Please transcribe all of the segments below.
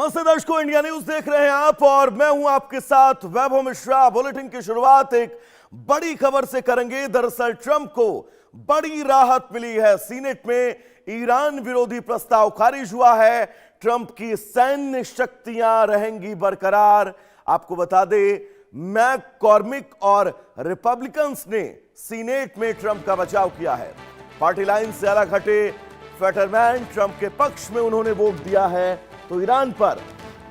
नमस्ते दर्शकों, India news देख रहे हैं आप और मैं हूं आपके साथ वैभव मिश्रा। बुलेटिन की शुरुआत एक बड़ी खबर से करेंगे। दरअसल ट्रंप को बड़ी राहत मिली है। सीनेट में ईरान विरोधी प्रस्ताव खारिज हुआ है। ट्रंप की सैन्य शक्तियां रहेंगी बरकरार। आपको बता दें, मैककॉर्मिक और रिपब्लिकन्स ने सीनेट में ट्रंप का बचाव किया है। पार्टी लाइन से अलग हटे फेटरमैन ट्रंप के पक्ष में उन्होंने वोट दिया है। तो ईरान पर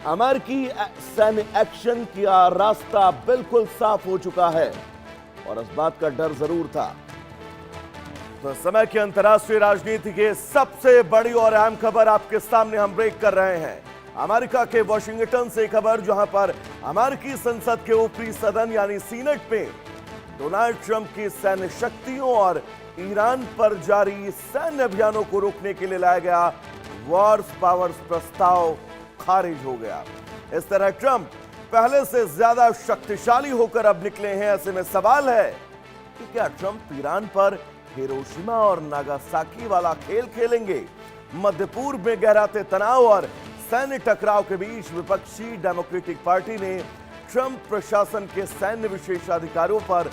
अमेरिकी सैन्य एक्शन का रास्ता बिल्कुल साफ हो चुका है और इस बात का डर जरूर था। तो समय की अंतर्राष्ट्रीय राजनीति के सबसे बड़ी और अहम खबर आपके सामने हम ब्रेक कर रहे हैं। अमेरिका के वॉशिंगटन से खबर, जहां पर अमेरिकी संसद के ऊपरी सदन यानी सीनेट में डोनाल्ड ट्रंप की सैन्य शक्तियों और ईरान पर जारी सैन्य अभियानों को रोकने के लिए लाया गया वॉर्स पावर्स प्रस्ताव खारिज हो गया। इस तरह ट्रंप पहले से ज्यादा शक्तिशाली होकर अब निकले हैं। ऐसे में सवाल है कि क्या ट्रंप ईरान पर हिरोशिमा और नागासाकी वाला खेल खेलेंगे? मध्य पूर्व में गहराते तनाव और सैन्य टकराव के बीच विपक्षी डेमोक्रेटिक पार्टी ने ट्रंप प्रशासन के सैन्य विशेषाधिकारियों पर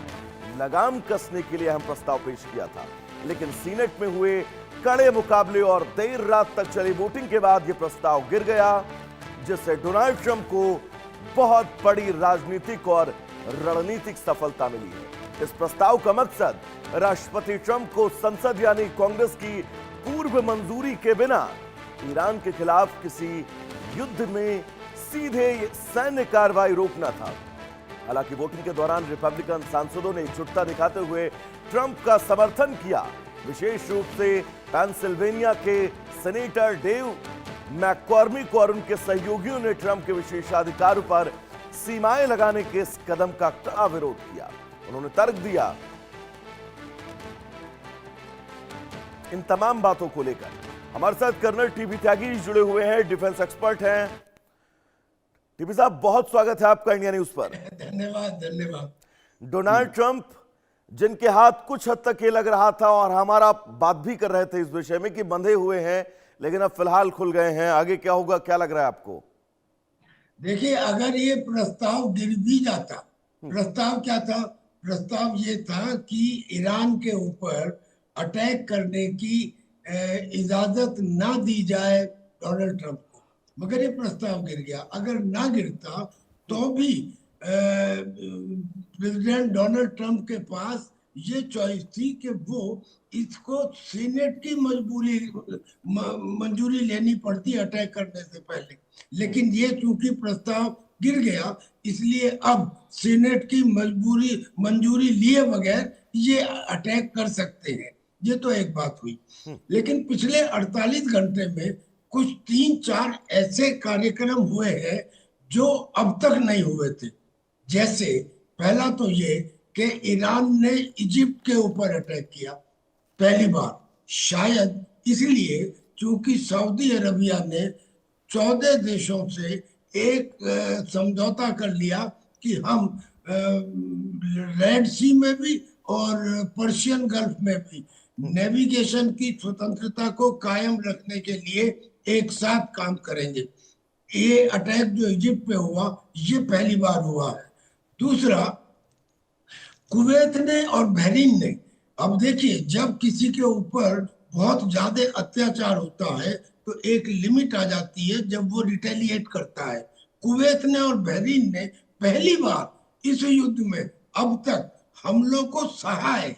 लगाम कसने के लिए अहम प्रस्ताव पेश किया था, लेकिन सीनेट में हुए कड़े मुकाबले और देर रात तक चली वोटिंग के बाद यह प्रस्ताव गिर गया, जिससे डोनाल्ड ट्रंप को बहुत बड़ी राजनीतिक और रणनीतिक सफलता मिली है। इस प्रस्ताव का मकसद राष्ट्रपति ट्रंप को संसद यानी कांग्रेस की पूर्व मंजूरी के बिना ईरान के खिलाफ किसी युद्ध में सीधे सैन्य कार्रवाई रोकना था। हालांकि वोटिंग के दौरान रिपब्लिकन सांसदों ने एकजुटता दिखाते हुए ट्रंप का समर्थन किया। विशेष रूप से पेंसिल्वेनिया के सेनेटर डेव मैककॉर्मिक और उनके सहयोगियों ने ट्रंप के विशेषाधिकार पर सीमाएं लगाने के इस कदम का कड़ा विरोध किया। उन्होंने तर्क दिया इन तमाम बातों को लेकर। हमारे साथ कर्नल टीबी त्यागी जुड़े हुए हैं, डिफेंस एक्सपर्ट हैं। टीबी साहब, बहुत स्वागत है आपका इंडिया न्यूज पर। धन्यवाद। डोनाल्ड ट्रंप, जिनके हाथ कुछ हद तक ये लग रहा था और हमारा बात भी कर रहे थे इस विषय में कि बंधे हुए हैं, लेकिन अब फिलहाल खुल गए हैं। आगे क्या होगा, क्या लग रहा है आपको? देखिए, अगर ये प्रस्ताव गिर भी जाता, प्रस्ताव क्या था? प्रस्ताव ये था कि ईरान के ऊपर अटैक करने की इजाजत ना दी जाए डोनाल्ड ट्रंप को, मगर ये प्रस्ताव गिर गया। अगर ना गिरता तो भी प्रेसिडेंट डोनाल्ड ट्रंप के पास ये चॉइस थी कि वो इसको सीनेट की मंजूरी लेनी पड़ती अटैक करने से पहले, लेकिन ये चूंकि प्रस्ताव गिर गया, इसलिए अब सीनेट की मंजूरी लिए बगैर ये अटैक कर सकते हैं। ये तो एक बात हुई। लेकिन पिछले 48 घंटे में कुछ 3-4 ऐसे कार्यक्रम हुए हैं जो अब तक नहीं हुए थे। जैसे पहला तो ये कि ईरान ने इजिप्ट के ऊपर अटैक किया पहली बार, शायद इसलिए क्योंकि सऊदी अरबिया ने 14 देशों से एक समझौता कर लिया कि हम रेड सी में भी और पर्शियन गल्फ में भी नेविगेशन की स्वतंत्रता को कायम रखने के लिए एक साथ काम करेंगे। ये अटैक जो इजिप्ट पे हुआ, ये पहली बार हुआ है। दूसरा, कुवैत ने और बहरीन ने, अब देखिए, जब किसी के ऊपर बहुत ज्यादा अत्याचार होता है तो एक लिमिट आ जाती है जब वो रिटेलिएट करता है। कुवैत ने और बहरीन ने पहली बार इस युद्ध में अब तक हमलों को सहा है,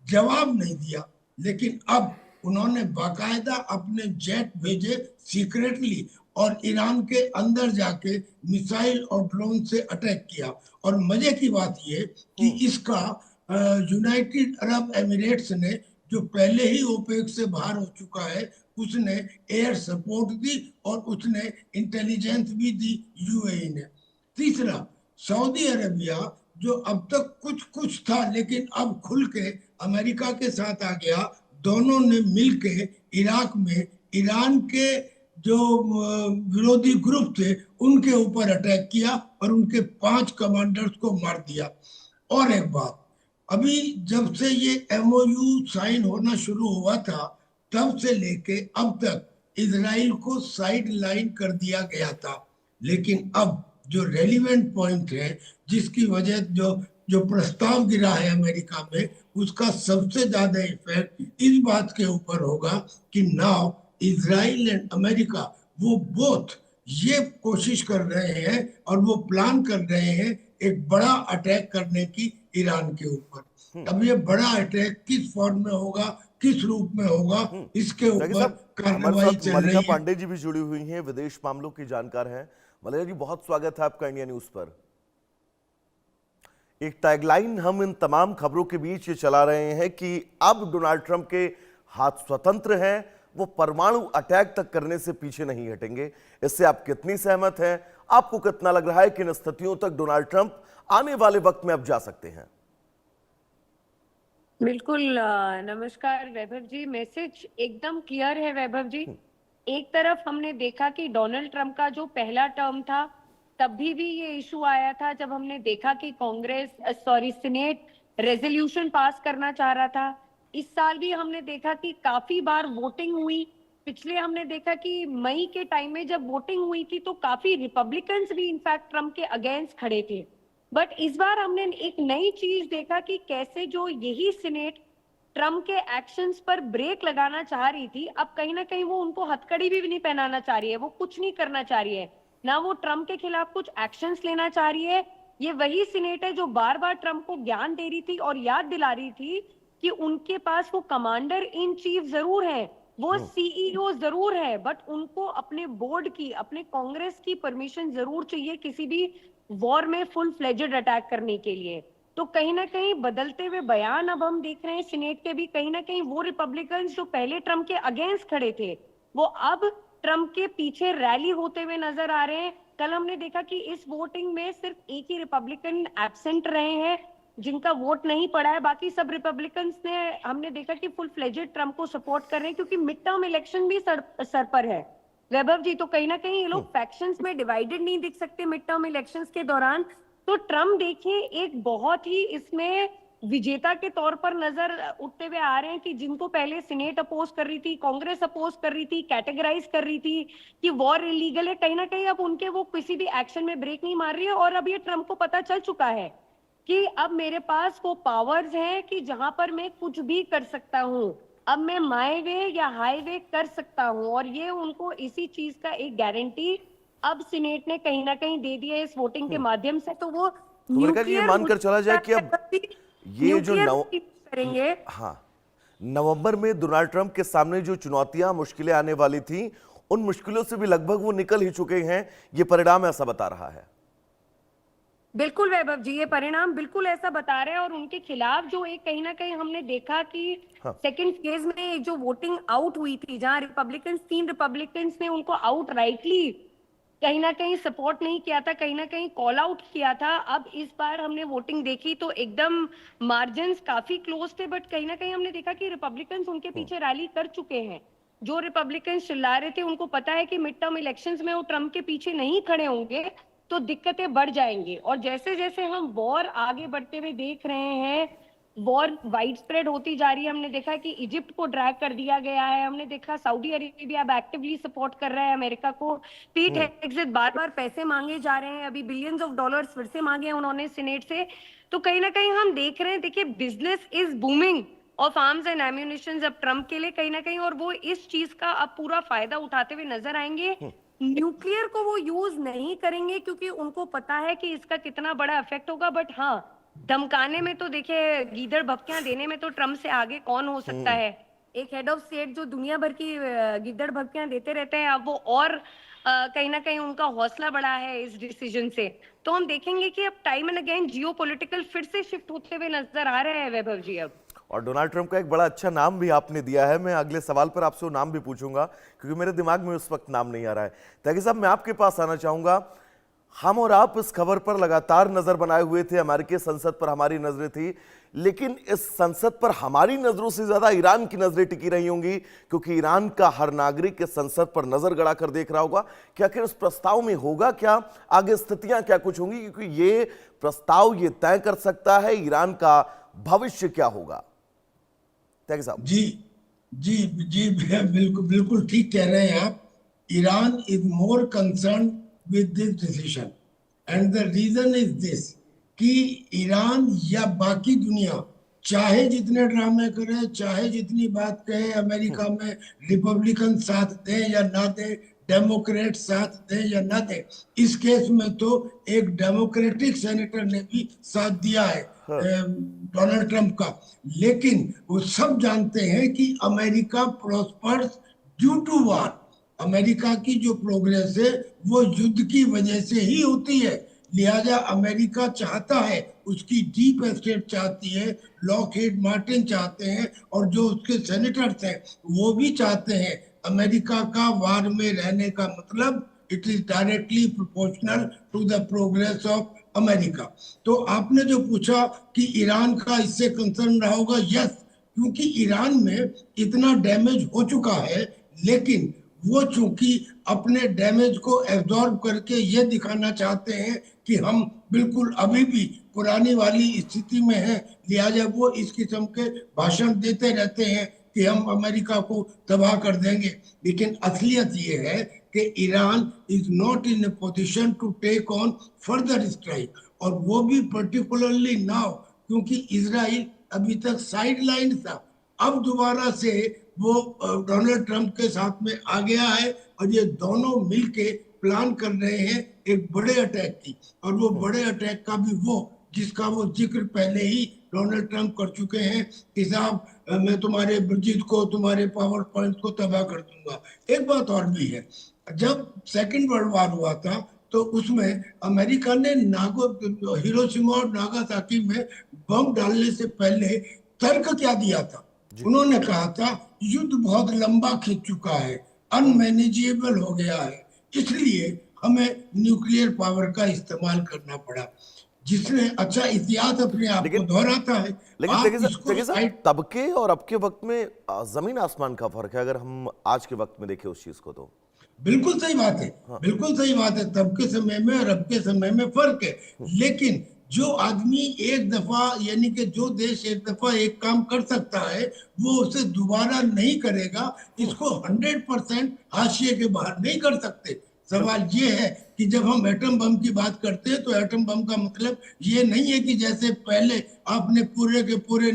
जवाब नहीं दिया, लेकिन अब उन्होंने बाकायदा अपने जेट भेजे सीक्रेटली और ईरान के अंदर जाके मिसाइल और ड्रोन से अटैक किया। और मजे की बात ये कि इसका यूनाइटेड अरब एमिरेट्स ने, जो पहले ही ओपेक से बाहर हो चुका है, उसने एयर सपोर्ट दी और उसने इंटेलिजेंस भी दी यूएई ने। तीसरा, सऊदी अरबिया जो अब तक कुछ था लेकिन अब खुल के अमेरिका के साथ आ गया, दोनों ने मिलके इराक में ईरान के जो विरोधी ग्रुप थे उनके ऊपर अटैक किया और उनके 5 कमांडर्स को मार दिया। और एक बात, अभी जब से ये एमओयू साइन होना शुरू हुआ था, तब से लेके अब तक इजराइल को साइड लाइन कर दिया गया था। लेकिन अब जो रेलिवेंट पॉइंट है, जिसकी वजह जो जो प्रस्ताव गिरा है अमेरिका में, उसका सबसे ज्यादा इफेक्ट इस बात के ऊपर होगा कि नाउ इजराइल एंड अमेरिका, वो बोथ ये कोशिश कर रहे हैं और वो प्लान कर रहे हैं एक बड़ा अटैक करने की ईरान के ऊपर। अब ये बड़ा अटैक किस फॉर्म में होगा, किस रूप में होगा, इसके त्यागी ऊपर साहब, हमारे कार्रवाई साथ चल मल्लिका रही है। पांडे जी भी जुड़ी हुई हैं, विदेश मामलों की जानकार हैं। मल्लिका जी, बहुत स्वागत है आपका इंडिया न्यूज पर। एक टैगलाइन हम इन तमाम खबरों के बीच ये चला रहे हैं कि अब डोनाल्ड ट्रंप के हाथ स्वतंत्र हैं, वो परमाणु अटैक तक करने से पीछे नहीं हटेंगे। इससे आप कितनी सहमत हैं? आपको कितना लग रहा है कि इन स्थितियों तक डोनाल्ड ट्रंप आने वाले वक्त में अब जा सकते हैं? बिल्कुल। नमस्कार वैभव जी, मैसेज एकदम क्लियर है वैभव जी। एक तरफ हमने देखा कि डोनाल्ड ट्रंप का जो पहला टर्म था, तब भी ये इशू आया था जब हमने देखा कि सीनेट रेजोल्यूशन पास करना चाह रहा था। इस साल भी हमने देखा कि काफी बार वोटिंग हुई। पिछले हमने देखा कि मई के टाइम में जब वोटिंग हुई थी तो काफी रिपब्लिकन्स भी इनफैक्ट ट्रंप के अगेंस्ट खड़े थे। बट इस बार हमने एक नई चीज देखा कि कैसे जो यही सीनेट ट्रम्प के एक्शंस पर ब्रेक लगाना चाह रही थी, अब कहीं ना कहीं वो उनको हथकड़ी भी नहीं पहनाना चाह रही है, वो कुछ नहीं करना चाह रही है, ना वो ट्रम्प के खिलाफ कुछ एक्शंस लेना चाह रही है। ये वही सीनेट है जो बार बार ट्रम्प को ज्ञान दे रही थी और याद दिला रही थी कि उनके पास वो कमांडर इन चीफ जरूर है, वो सीईओ जरूर है, बट उनको अपने बोर्ड की, अपने कांग्रेस की परमिशन जरूर चाहिए किसी भी वॉर में फुल फ्लेजेड अटैक करने के लिए। तो कहीं ना कहीं बदलते हुए बयान अब हम देख रहे हैं सीनेट के भी। कहीं ना कहीं वो रिपब्लिकन्स जो पहले ट्रम्प के अगेंस्ट खड़े थे, वो अब ट्रम्प के पीछे रैली होते हुए नजर आ रहे हैं। कल हमने देखा कि इस वोटिंग में सिर्फ एक ही रिपब्लिकन एब्सेंट रहे हैं जिनका वोट नहीं पड़ा है, बाकी सब रिपब्लिकन्स ने हमने देखा कि फुल फ्लेजेड ट्रम्प को सपोर्ट कर रहे हैं, क्योंकि मिड टर्म इलेक्शन भी सर पर है वैभव जी। तो कहीं ना कहीं ये लोग फैक्शंस में डिवाइडेड नहीं दिख सकते मिड टर्म इलेक्शंस के दौरान। तो ट्रम्प देखिए एक बहुत ही इसमें विजेता के तौर पर नजर उठते हुए आ रहे हैं कि जिनको पहले सीनेट अपोज कर रही थी, कांग्रेस अपोज कर रही थी, कैटेगराइज कर रही थी कि वॉर इलीगल है, कहीं ना कहीं अब उनके वो किसी भी एक्शन में ब्रेक नहीं मार रही है। और अब ये ट्रम्प को पता चल चुका है कि अब मेरे पास वो पावर्स हैं कि जहां पर मैं कुछ भी कर सकता हूं, अब मैं माई वे या हाईवे कर सकता हूं। और ये उनको इसी चीज का एक गारंटी अब सीनेट ने कहीं ना कहीं दे दिया इस वोटिंग के माध्यम से। तो वो तो मैंने कहा ये मानकर चला जाए कि अब ये जो करेंगे। हाँ, नवंबर में डोनाल्ड ट्रंप के सामने जो चुनौतियां, मुश्किलें आने वाली थी, उन मुश्किलों से भी लगभग वो निकल ही चुके हैं, ये परिणाम ऐसा बता रहा है। बिल्कुल वैभव जी, ये परिणाम बिल्कुल ऐसा बता रहे हैं। और उनके खिलाफ जो एक कहीं ना कहीं हमने देखा कि सेकंड फेज में एक जो वोटिंग आउट हुई थी, जहां तीन रिपब्लिकन्स ने उनको आउट राइटली कहीं ना कहीं सपोर्ट नहीं किया था, कहीं ना कहीं कॉल आउट किया था। अब इस बार हमने वोटिंग देखी तो एकदम मार्जिन्स काफी क्लोज थे, बट कहीं ना कहीं हमने देखा कि रिपब्लिकन्स उनके पीछे रैली कर चुके हैं। जो रिपब्लिकन्स चिल्ला रहे थे, उनको पता है कि मिड टर्म इलेक्शंस में वो ट्रम्प के पीछे नहीं खड़े होंगे तो दिक्कतें बढ़ जाएंगी। और जैसे जैसे हम वॉर आगे बढ़ते हुए देख रहे हैं, वॉर वाइड स्प्रेड होती जा रही है। हमने देखा कि इजिप्ट को ड्रैग कर दिया गया है, हमने देखा सऊदी अरेबिया अब एक्टिवली सपोर्ट कर रहा है अमेरिका को। पीट हेगसेथ बार बार पैसे मांगे जा रहे हैं, अभी बिलियंस ऑफ डॉलर्स फिर से मांगे उन्होंने सीनेट से। तो कहीं ना कहीं हम देख रहे हैं, देखिए business is booming of arms and ammunition अब ट्रम्प के लिए कहीं ना कहीं, और वो इस चीज का अब पूरा फायदा उठाते हुए नजर आएंगे। न्यूक्लियर को वो यूज नहीं करेंगे क्योंकि उनको पता है कि इसका कितना बड़ा इफेक्ट होगा। बट हाँ, धमकाने में तो देखिए, गीदड़ भपकियां देने में तो ट्रम्प से आगे कौन हो सकता है। एक हेड ऑफ स्टेट जो दुनिया भर की गीदड़ भपकियां देते रहते हैं, अब वो और कहीं ना कहीं उनका हौसला बढ़ा है इस डिसीजन से। तो हम देखेंगे कि अब टाइम एंड अगेन जियोपॉलिटिकल फिर से शिफ्ट होते हुए नजर आ रहे हैं वैभव जी। अब और डोनाल्ड ट्रंप का एक बड़ा अच्छा नाम भी आपने दिया है। मैं अगले सवाल पर आपसे वो नाम भी पूछूंगा क्योंकि मेरे दिमाग में उस वक्त नाम नहीं आ रहा है। त्यागी साहब, मैं आपके पास आना चाहूंगा। हम और आप इस खबर पर लगातार नजर बनाए हुए थे, अमेरिकी संसद पर हमारी नजरें थी, लेकिन इस संसद पर हमारी नजरों से ज्यादा ईरान की नजरें टिकी रही होंगी, क्योंकि ईरान का हर नागरिक इस संसद पर नजर गड़ा कर देख रहा होगा कि आखिर इस प्रस्ताव में होगा क्या, आगे स्थितियां क्या कुछ होंगी, क्योंकि ये प्रस्ताव ये तय कर सकता है ईरान का भविष्य क्या होगा। त्यागी साहब। जी जी जी, बिल्कुल बिल्कुल ठीक कह रहे हैं आप। Iran is more concern with this decision. And the reason is this कि ईरान या बाकी दुनिया चाहे जितने ड्रामे करे, चाहे जितनी बात कहे, अमेरिका में रिपब्लिकन साथ दे या ना दे, डेमोक्रेट साथ दे या ना दे, इस केस में तो एक डेमोक्रेटिक सेनेटर ने भी साथ दिया है डोनाल्ड ट्रंप का। लेकिन वो सब जानते हैं कि America prospers due to war. America की जो प्रोग्रेस है वो युद्ध की वजह से ही होती है। लिहाजा अमेरिका चाहता है, उसकी डीप स्टेट चाहती है, लॉकहीड मार्टिन चाहते हैं, और जो उसके सेनेटर्स हैं वो भी चाहते हैं। अमेरिका का वार में रहने का मतलब it is directly proportional to the progress of America. तो आपने जो पूछा कि ईरान का इससे कंसर्न रहा होगा, यस, क्योंकि ईरान में इतना डैमेज हो चुका है, लेकिन वो चूंकि अपने डैमेज को एब्जॉर्ब करके ये दिखाना चाहते हैं कि हम बिल्कुल अभी भी पुरानी वाली स्थिति में हैं, लिहाजा वो इस किस्म के भाषण देते रहते हैं कि हम अमेरिका को तबाह कर देंगे। लेकिन असलियत ये है कि Iran is not in a position to take on further strike, और वो भी पर्टिकुलरली नाउ, क्योंकि इजराइल अभी तक साइड लाइन था, अब दोबारा से वो डोनाल्ड ट्रंप के साथ में आ गया है, और ये दोनों मिलके प्लान कर रहे हैं एक बड़े अटैक की। और वो बड़े अटैक का भी वो जिसका वो जिक्र पहले ही डोनाल्ड ट्रंप कर चुके हैं कि साहब मैं तुम्हारे ब्रिजेस को, तुम्हारे पावर पॉइंट को तबाह कर दूंगा। एक बात और भी है, जब सेकेंड वर्ल्ड वॉर हुआ था तो उसमें अमेरिका ने हिरोशिमा और नागासाकी में बम डालने से पहले तर्क क्या दिया था? उन्होंने कहा था युद्ध बहुत लंबा खिंच चुका है, अनमैनेजेबल हो गया है, इसलिए हमें न्यूक्लियर पावर का इस्तेमाल करना पड़ा। जिसने अच्छा इतिहास अपने आप को दोहराता है। लेकिन देखिए साहब, तब के और अब के वक्त में जमीन आसमान का फर्क है, अगर हम आज के वक्त में देखें उस चीज को तो। बिल्कुल सही बात है, हाँ। बिल्कुल सही बात है, तब के समय में और अब के समय में फर्क है। लेकिन जो आदमी एक दफा, यानी कि जो देश एक दफा एक काम कर सकता है वो उसे दोबारा नहीं करेगा, इसको 100% हाशिए के बाहर नहीं कर सकते। सवाल ये है कि जब हम एटम बम की बात करते हैं तो एटम बम का मतलब ये नहीं है कि जैसे पहले आपने पूरे के पूरे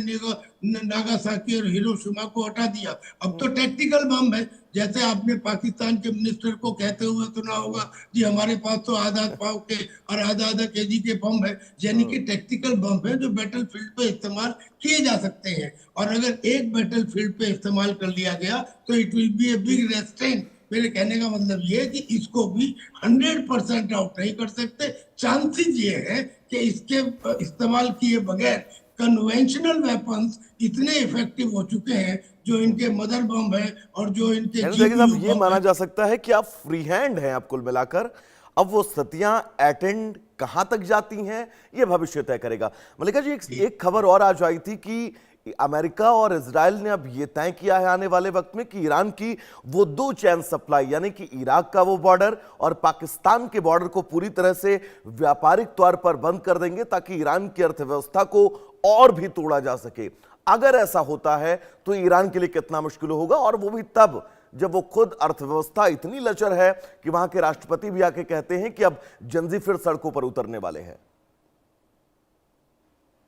नागासाकी और हिरोशिमा को हटा दिया, अब तो टैक्टिकल बम है। जैसे आपने पाकिस्तान के मिनिस्टर को कहते हुए सुना होगा कि हमारे पास तो आधा पाव के और आधा केजी के बम है, यानी कि टैक्टिकल बम है जो बैटल फील्ड पे इस्तेमाल किए जा सकते हैं। और अगर एक बैटल फील्ड पे इस्तेमाल कर लिया गया तो it will be a big restaurant. मेरे कहने का मतलब ये है कि इसको भी 100% आउट नहीं कर सकते। चांसेस ये है कि इसके इस्तेमाल किए बगैर कन्वेंशनल वेपन्स इतने इफेक्टिव हो चुके हैं, जो इनके मदर बम है और जो इनके जीपीयू ये माना जा सकता है कि आप फ्री हैंड हैं, आप कुल मिलाकर। अब वो स्थितियां अटेंड कहां तक जाती हैं ये भविष्य तय करेगा। मल्लिका जी, एक खबर और आज आई थी कि अमेरिका और इजराइल ने अब यह तय किया है आने वाले वक्त में कि ईरान की वो 2 चैन सप्लाई, यानी कि इराक का वो बॉर्डर और पाकिस्तान के बॉर्डर को पूरी तरह से व्यापारिक तौर पर बंद कर देंगे, ताकि ईरान की अर्थव्यवस्था को और भी तोड़ा जा सके। अगर ऐसा होता है तो ईरान के लिए कितना मुश्किल होगा, और वो भी तब जब वो खुद अर्थव्यवस्था इतनी लचर है कि वहां के राष्ट्रपति भी आके कहते हैं कि अब जनजी फिर सड़कों पर उतरने वाले हैं।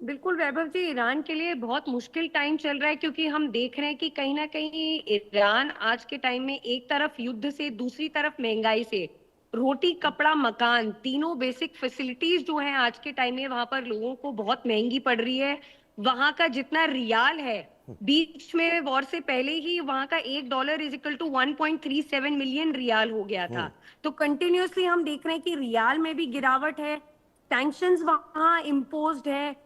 बिल्कुल वैभव जी, ईरान के लिए बहुत मुश्किल टाइम चल रहा है, क्योंकि हम देख रहे हैं कि कहीं ना कहीं ईरान आज के टाइम में एक तरफ युद्ध से, दूसरी तरफ महंगाई से, रोटी कपड़ा मकान तीनों बेसिक फैसिलिटीज जो हैं आज के टाइम में वहां पर लोगों को बहुत महंगी पड़ रही है। वहां का जितना रियाल है, बीच में वॉर से पहले ही वहां का $1 is equal to 1.37 million rial हो गया था। तो कंटिन्यूअसली हम देख रहे हैं कि रियाल में भी गिरावट है, सैंक्शंस वहां इम्पोज्ड है,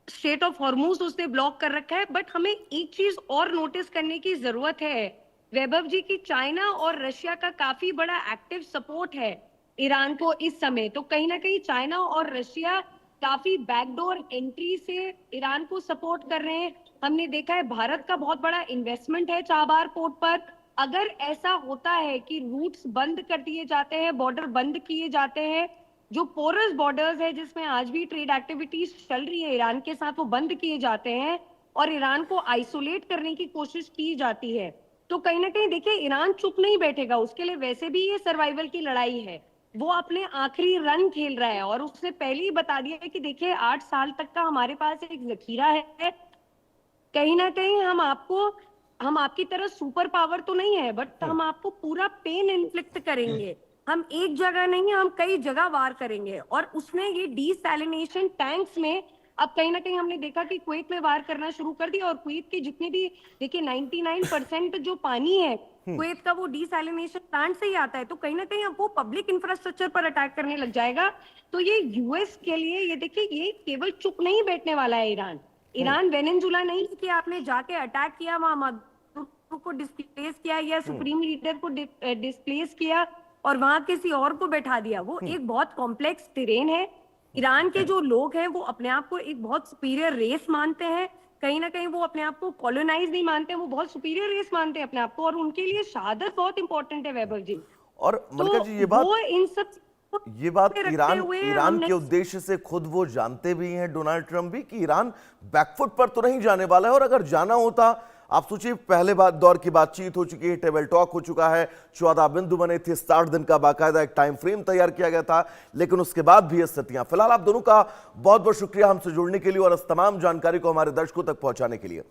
स्ट्रेट ऑफ हॉर्मुज उसने ब्लॉक कर रखा है। बट हमें एक चीज और नोटिस करने की जरूरत है वैभव जी की चाइना और रशिया का काफी बड़ा एक्टिव सपोर्ट है ईरान को इस समय। तो कहीं ना कहीं चाइना और रशिया काफी बैकडोर एंट्री से ईरान को सपोर्ट कर रहे हैं। हमने देखा है भारत का बहुत बड़ा इन्वेस्टमेंट है चाबार पोर्ट पर। अगर ऐसा होता है कि रूट्स बंद कर दिए जाते हैं, बॉर्डर बंद किए जाते हैं, जो पोरस बॉर्डर्स है जिसमें आज भी ट्रेड एक्टिविटीज चल रही है ईरान के साथ, वो बंद किए जाते हैं और ईरान को आइसोलेट करने की कोशिश की जाती है, तो कहीं ना कहीं देखिए ईरान चुप नहीं बैठेगा। उसके लिए वैसे भी ये सर्वाइवल की लड़ाई है। वो अपने आखिरी रन खेल रहा है, और उसने पहले ही बता दिया है कि देखिए 8 साल तक का हमारे पास एक जखीरा है, कहीं ना कहीं हम आपकी तरह सुपर पावर तो नहीं है, बट हम आपको पूरा पेन इन्फ्लिक्ट करेंगे। हम एक जगह नहीं, हम कई जगह वार करेंगे। और उसने ये डीसैलिनेशन टैंक्स में, अब कहीं ना कहीं हमने देखा कि कुवैत में वार करना शुरू कर दिया, और कुवैत के जितने भी देखिए 99% जो पानी है कुवैत का, वो डीसैलिनेशन प्लांट से ही आता है। तो कहीं ना कहीं अब वो पब्लिक इंफ्रास्ट्रक्चर पर अटैक करने लग जाएगा। तो ये यूएस के लिए, ये देखिए, ये केवल चुप नहीं बैठने वाला है। ईरान वेनेजुला नहीं कि आपने जाके अटैक किया, वहां मदुरो को डिस्प्लेस किया या सुप्रीम लीडर को डिस्प्लेस किया और वहां किसी और को बैठा दिया। वो एक बहुत कॉम्प्लेक्स टेरेन है। ईरान के जो लोग हैं वो अपने आप को एक बहुत सुपीरियर रेस मानते हैं, कहीं ना कहीं वो अपने आप को कॉलोनाइज नहीं मानते हैं, वो बहुत सुपीरियर रेस मानते हैं अपने आप को, और उनके लिए शहादत बहुत इंपॉर्टेंट है वैभव जी। और मलिका तो जी, ये बात वो इन सब ये बात रखते ईरान हुए ईरान हमने के उद्देश्य से खुद वो जानते भी हैं, डोनाल्ड ट्रंप भी, कि ईरान बैकफुट पर तो नहीं जाने वाला है। और अगर जाना होता, आप सोचिए, पहले दौर की बातचीत हो चुकी है, टेबल टॉक हो चुका है, 14 बिंदु बने थे, 60 दिन का बाकायदा एक टाइम फ्रेम तैयार किया गया था, लेकिन उसके बाद भी ये स्थितियां। फिलहाल आप दोनों का बहुत बहुत शुक्रिया हमसे जुड़ने के लिए और इस तमाम जानकारी को हमारे दर्शकों तक पहुंचाने के लिए।